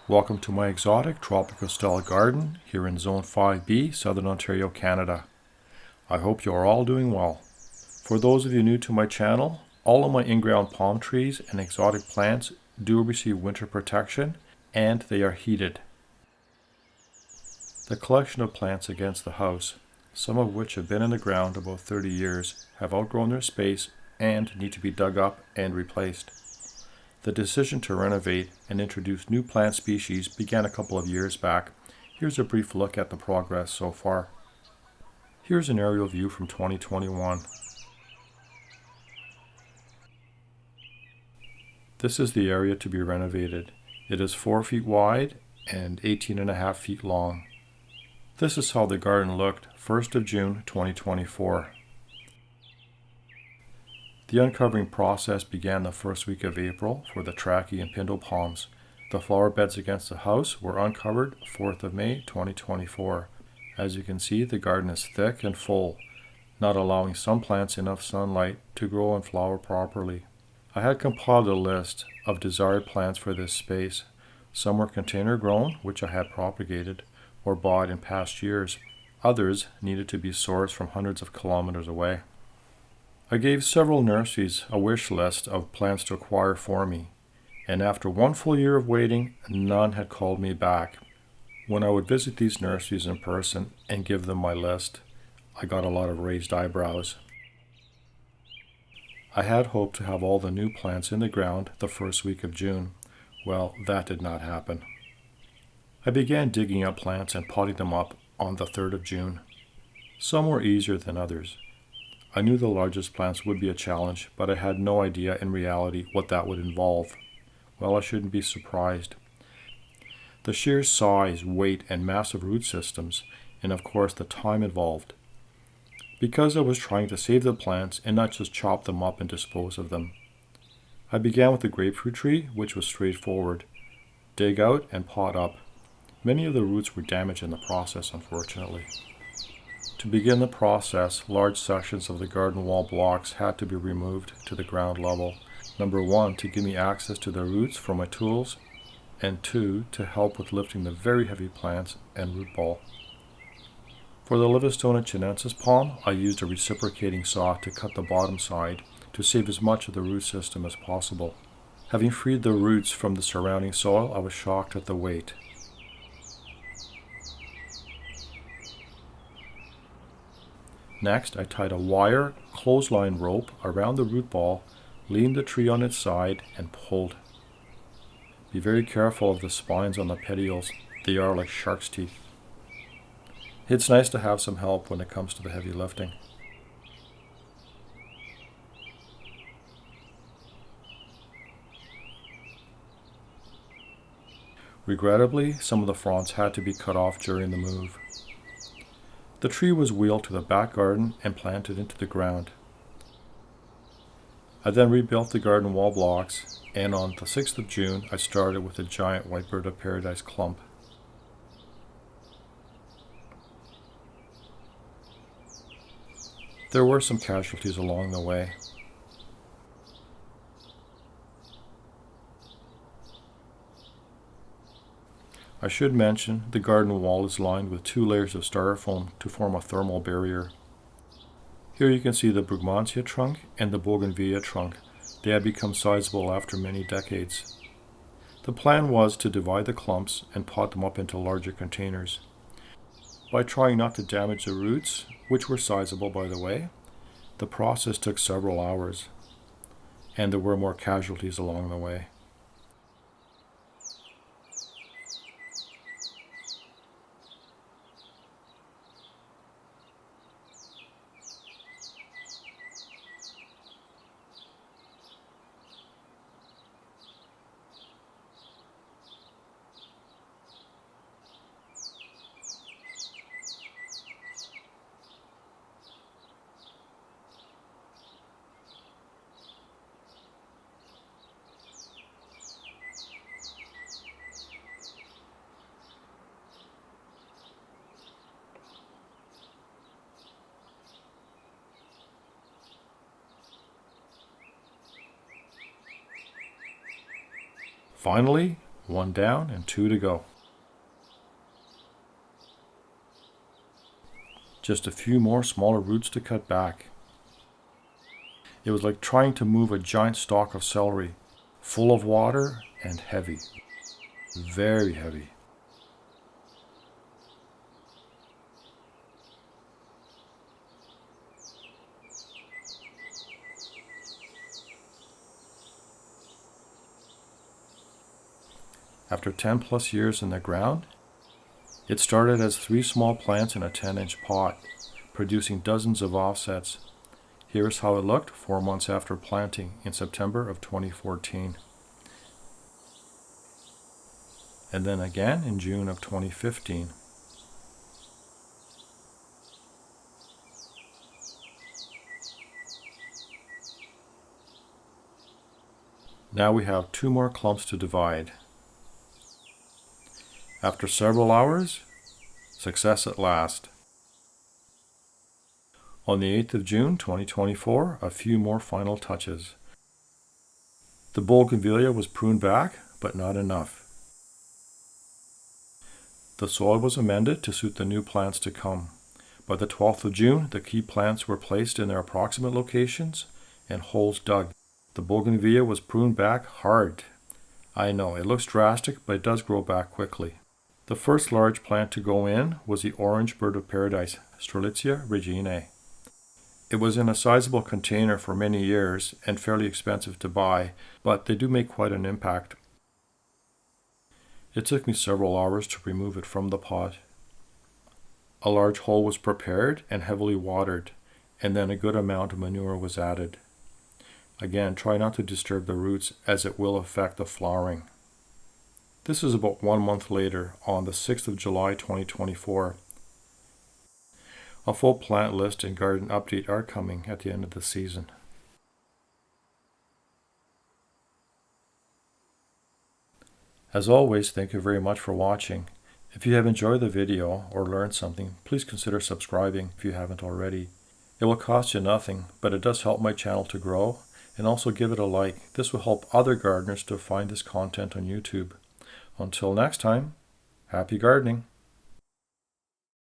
Welcome to my exotic tropical style garden here in Zone 5B, Southern Ontario, Canada. I hope you are all doing well. For those of you new to my channel, all of my in-ground palm trees and exotic plants do receive winter protection and they are heated. The collection of plants against the house, some of which have been in the ground about 30 years, have outgrown their space and need to be dug up and replaced. The decision to renovate and introduce new plant species began a couple of years back. Here's a brief look at the progress so far. Here's an aerial view from 2021. This is the area to be renovated. It is 4 feet wide and 18.5 feet long. This is how the garden looked 1st of June 2024. The uncovering process began the first week of April for the trachea and pinto palms. The flower beds against the house were uncovered 4th of May 2024. As you can see, the garden is thick and full, not allowing some plants enough sunlight to grow and flower properly. I had compiled a list of desired plants for this space. Some were container grown, which I had propagated or bought in past years. Others needed to be sourced from hundreds of kilometers away. I gave several nurseries a wish list of plants to acquire for me, and after 1 full year of waiting, none had called me back. When I would visit these nurseries in person and give them my list, I got a lot of raised eyebrows. I had hoped to have all the new plants in the ground the first week of June. Well, that did not happen. I began digging up plants and potting them up on the 3rd of June. Some were easier than others. I knew the largest plants would be a challenge, but I had no idea in reality what that would involve. Well, I shouldn't be surprised. The sheer size, weight, and massive root systems, and of course the time involved. Because I was trying to save the plants and not just chop them up and dispose of them. I began with the grapefruit tree, which was straightforward. Dig out and pot up. Many of the roots were damaged in the process, unfortunately. To begin the process, large sections of the garden wall blocks had to be removed to the ground level. Number 1, to give me access to the roots for my tools, and 2, to help with lifting the very heavy plants and root ball. For the Livistona chinensis palm, I used a reciprocating saw to cut the bottom side to save as much of the root system as possible. Having freed the roots from the surrounding soil, I was shocked at the weight. Next, I tied a wire clothesline rope around the root ball, leaned the tree on its side, and pulled. Be very careful of the spines on the petioles. They are like shark's teeth. It's nice to have some help when it comes to the heavy lifting. Regrettably, some of the fronds had to be cut off during the move. The tree was wheeled to the back garden and planted into the ground. I then rebuilt the garden wall blocks, and on the 6th of June, I started with a giant white bird of paradise clump. There were some casualties along the way. I should mention the garden wall is lined with 2 layers of styrofoam to form a thermal barrier. Here you can see the Brugmansia trunk and the Bougainvillea trunk. They had become sizable after many decades. The plan was to divide the clumps and pot them up into larger containers. By trying not to damage the roots, which were sizable by the way, the process took several hours, and there were more casualties along the way. Finally, One down and 2 to go. Just a few more smaller roots to cut back. It was like trying to move a giant stalk of celery, full of water and heavy. Very heavy. After 10 plus years in the ground, it started as 3 small plants in a 10-inch pot, producing dozens of offsets. Here's how it looked 4 months after planting in September of 2014. And then again in June of 2015. Now we have 2 more clumps to divide. After several hours, success at last. On the 8th of June 2024, a few more final touches. The bougainvillea was pruned back, but not enough. The soil was amended to suit the new plants to come. By the 12th of June, the key plants were placed in their approximate locations and holes dug. The bougainvillea was pruned back hard. I know, it looks drastic, but it does grow back quickly. The first large plant to go in was the orange bird of paradise, Strelitzia reginae. It was in a sizable container for many years and fairly expensive to buy, but they do make quite an impact. It took me several hours to remove it from the pot. A large hole was prepared and heavily watered, and then a good amount of manure was added. Again, try not to disturb the roots as it will affect the flowering. This is about 1 month later, on the 6th of July 2024. A full plant list and garden update are coming at the end of the season. As always, thank you very much for watching. If you have enjoyed the video or learned something, please consider subscribing if you haven't already. It will cost you nothing, but it does help my channel to grow, and also give it a like. This will help other gardeners to find this content on YouTube. Until next time, happy gardening!